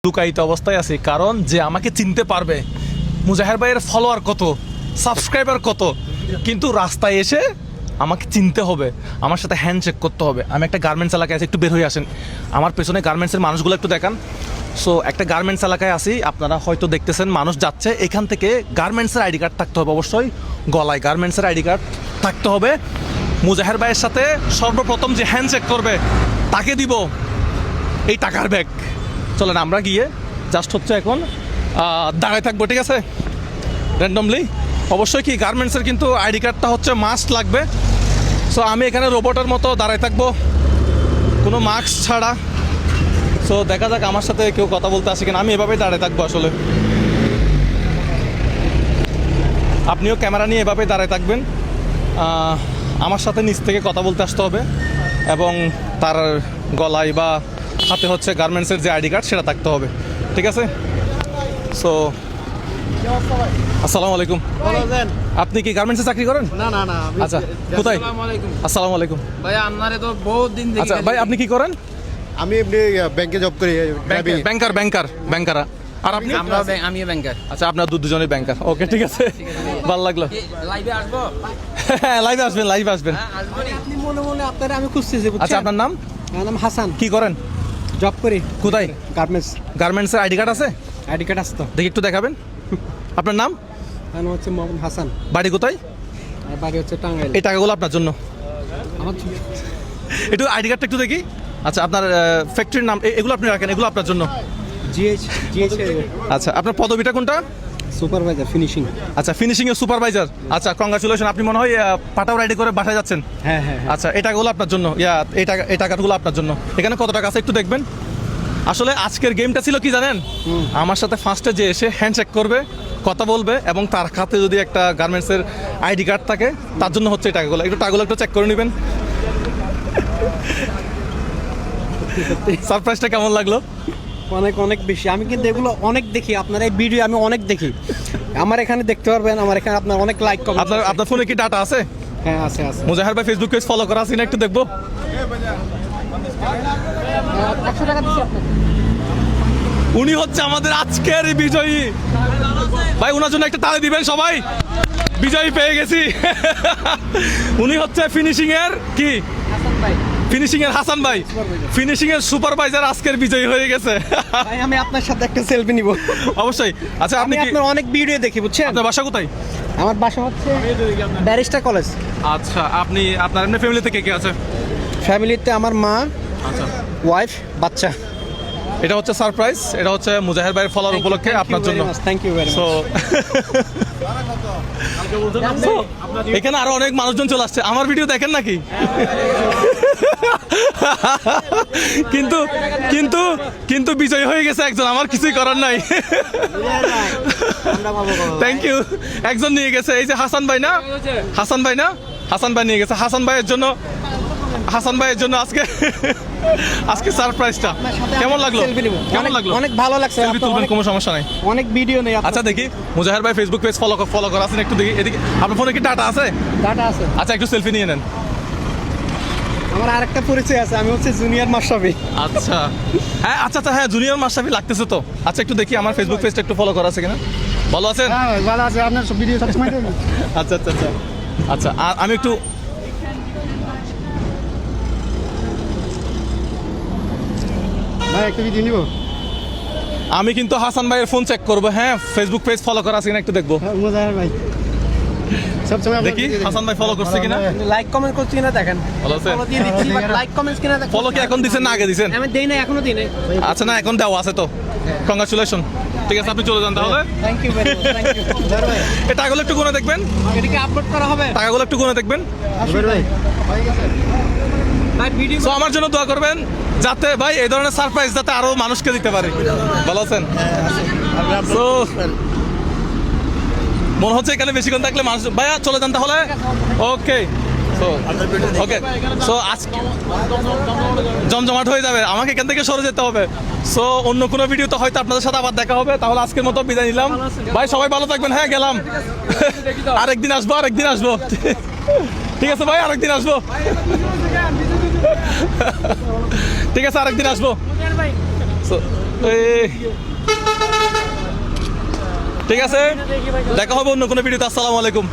লুকায়িত অবস্থায় আছি, কারণ যে আমাকে চিনতে পারবে মুজাহের ভাইয়ের ফলোয়ার কত, সাবস্ক্রাইবার কত, কিন্তু রাস্তায় এসে আমাকে চিনতে হবে, আমার সাথে হ্যান্ডশেক করতে হবে। আমি একটা গার্মেন্টস এলাকায় আছি, একটু বের হয়ে আসেন, আমার পেছনে গার্মেন্টসের মানুষগুলো একটু দেখান। সো একটা গার্মেন্টস এলাকায় আছি, আপনারা হয়তো দেখতেছেন মানুষ যাচ্ছে, এখান থেকে গার্মেন্টসের আইডি কার্ড থাকতে হবে, অবশ্যই গলায় গার্মেন্টসের আইডি কার্ড থাকতে হবে। মুজাহের ভাইয়ের সাথে সর্বপ্রথম যে হ্যান্ডশেক করবে তাকে দিব এই টাকার ব্যাগ। চলেন আমরা গিয়ে জাস্ট হচ্ছে এখন দাঁড়ায় থাকবো, ঠিক আছে, র্যান্ডমলি। অবশ্যই কি গার্মেন্টসের কিন্তু আইডি কার্ডটা হচ্ছে মাস্ট লাগবে। সো আমি এখানে রোবটের মতো দাঁড়ায় থাকবো, কোনো মাস্ক ছাড়া। সো দেখা যাক আমার সাথে কেউ কথা বলতে আসে কিনা, আমি এভাবেই দাঁড়ায় থাকবো। আসলে আপনিও ক্যামেরা নিয়ে এভাবেই দাঁড়ায় থাকবেন, আমার সাথে নিচ থেকে কথা বলতে আসতে হবে, এবং তার গলায় বা হাতে হচ্ছে গার্মেন্টসের যে আইডি কার্ড সেটা থাকতে হবে, ঠিক আছে। সো আসসালামু আলাইকুম। আপনি কি গার্মেন্টসে চাকরি করেন? না না না। আচ্ছা, কোথায়? আসসালামু আলাইকুম ভাই, আপনারে তো বহুত দিন দেখি। আচ্ছা ভাই, আপনি কি করেন? আমি এমনি ব্যাংকে জব করি। ব্যাংকার। আর আপনি? আমিও ব্যাংকার। আচ্ছা, আপনার দুজনেই ব্যাংকার। ওকে, ঠিক আছে, ভালো লাগলো। লাইভে আসবো? হ্যাঁ, লাইভে আসবেন। আপনি মনে মনে আপনারে আমি খুঁজতেছি। আচ্ছা, আপনার নাম? আমার নাম হাসান। কি করেন? জব করি। কোথায়? গার্মেন্টসের আইডি কার্ড আছে? আইডি কার্ড আছে তো? দেখি একটু দেখাবেন। আপনার নাম? আমার নাম হচ্ছে মোহাম্মদ হাসান। বাড়ি কোথায়? আর বাড়ি হচ্ছে টাঙ্গাইল। এই টাকাগুলো আপনার জন্য। আমার একটু আইডি কার্ডটা একটু দেখি। আচ্ছা, আপনার ফ্যাক্টরির নাম, এগুলো আপনি রাখেন, এগুলো আপনার জন্য। জিএইচ আচ্ছা, আপনার পদবিটা কোনটা? Supervisor finishing. আচ্ছা, ফিনিশিং এর সুপারভাইজার। আচ্ছা, কংগ্রাচুলেশন। আপনি মনে হয় পাটাও রাইডি করে বাসায় যাচ্ছেন? হ্যাঁ। আচ্ছা, এই টাকাগুলো আপনার জন্য, এই টাকাগুলো আপনার জন্য। এখানে কত টাকা আছে একটু দেখবেন। আসলে আজকের গেমটা ছিল কি জানেন, আমার সাথে ফার্স্টে যে এসে হ্যান্ডশেক করবে, কথা বলবে, এবং তার হাতে যদি একটা গার্মেন্টসের আইডি কার্ড থাকে, তার জন্য হচ্ছে এই টাকাগুলো। টাকাগুলো একটু চেক করে নেবেন। সারপ্রাইজটা কেমন লাগলো? অনেক বেশি। আমি কিন্তু এগুলো অনেক দেখি, আপনার এই ভিডিও আমি অনেক দেখি। আমার এখানে দেখতে পারবেন, আমার এখানে আপনার অনেক লাইক কমেন্ট। আপনার ফোনে কি ডাটা আছে? হ্যাঁ, আছে। মুজাহের ভাই ফেসবুক পেজ ফলো করা আছে না, একটু দেখবো। 100 টাকা দিচ্ছি আপনাকে। উনি হচ্ছে আমাদের আজকের বিজয়ী ভাই, ওনার জন্য একটা তালি দিবেন সবাই। বিজয়ী পেয়ে গেছি। উনি হচ্ছে ফিনিশিং এর কি, ফিনিশিং এর হাসান ভাই, ফিনিশিং এর সুপারভাইজার আজকের বিজয়ী হয়ে গেছে। ভাই, আমি আপনার সাথে একটা সেলফি নিব। অবশ্যই। আচ্ছা, আপনি কি আপনার অনেক ভিডিও দেখি, বুঝছেন? আপনার বাসা কোথায়? আমার বাসা হচ্ছে ব্যারিস্টার কলেজ। আচ্ছা, আপনার এমনি ফ্যামিলিতে কে কে আছে? ফ্যামিলিতে আমার মা, আচ্ছা, ওয়াইফ, বাচ্চা। এটা হচ্ছে সারপ্রাইজ, এটা হচ্ছে মুজাহের ভাইয়ের ফলোয়ার উপলক্ষে আপনার জন্য। Thank you very so much. এখানে আরো অনেক মানুষজন চলে আসছে। আমার ভিডিও দেখেন নাকি? কিন্তু কিন্তু কিন্তু বিজয় হয়ে গেছে একজন, আমার কিছুই করার নাই। Thank you. একজন নিয়ে গেছে, এই যে হাসান ভাই নিয়ে গেছে। হাসান ভাইয়ের জন্য আজকে সারপ্রাইজটা কেমন লাগলো? অনেক ভালো লাগছে। সেলফি তুলবেন, কোনো সমস্যা নাই। অনেক ভিডিও নেই। আচ্ছা, দেখি মুজাহের ভাই ফেসবুক পেজ ফলো করা আছেন, একটু দেখি। এদিকে আপনার ফোনে কি ডাটা আছে? ডাটা আছে। আচ্ছা, একটু সেলফি নিয়ে নেন। আমার আরেকটা পরিচয় আছে, আমি হচ্ছে জুনিয়র মাশরাফি। আচ্ছা, হ্যাঁ, জুনিয়র মাশরাফি লাগতেছে তো। আচ্ছা, একটু দেখি আমার ফেসবুক পেজটা একটু ফলো করা আছে কিনা। ভালো আছেন? হ্যাঁ, ভালো আছে। আপনার সব ভিডিও সবসময় দেখি। আচ্ছা, আমি একটু ভাই, একটা ভিডিও নিব। আমি কিন্তু হাসান ভাইয়ের ফোন চেক করবো। হ্যাঁ, ফেসবুক পেজ ফলো করা আছে কিনা একটু দেখবো। মুজাহির ভাই সবসময় দেখি হাসান ভাই ফলো করছে কিনা, লাইক কমেন্ট করছে কিনা দেখেন। ভালো আছে? ফলো দিয়ে দিচ্ছি, বাট লাইক কমেন্টস কিনা দেখেন। ফলো কি এখন দিছেন না আগে দিছেন? আমি দেই না, এখনো দেই না। আচ্ছা, না, এখন দেওয়া আছে তো। কংগ্রাচুলেশন। ঠিক আছে, আপনি চলে যান তাহলে। Thank you very much. Thank you ভাই। এই টাকাগুলো একটু গুনে দেখবেন। এটা কি আপলোড করা হবে? টাকাগুলো একটু গুনে দেখবেন। ভাই, ভাই ভিডিও তো আমার জন্য দোয়া করবেন, যাতে ভাই এই ধরনের সারপ্রাইজ যাতে আরো মানুষকে দিতে পারে। ভালো আছেন? তো মনে হচ্ছে এখানে বেশিক্ষণ থাকলে মানুষ, ভাইয়া চলে যান তাহলে। ওকে, সো আজকে জমজমাট হয়ে যাবে, আমাকে এখান থেকে সরে যেতে হবে। সো অন্য কোনো ভিডিওতে হয়তো আপনাদের সাথে আবার দেখা হবে। তাহলে আজকের মতো বিদায় নিলাম ভাই, সবাই ভালো থাকবেন। হ্যাঁ, গেলাম। আরেকদিন আসবো। ঠিক আছে ভাই, আরেকদিন আসবো। ঠিক আছে, আরেকদিন আসবো। ঠিক আছে, দেখা হবে অন্য কোনো ভিডিওতে। আসসালামু আলাইকুম।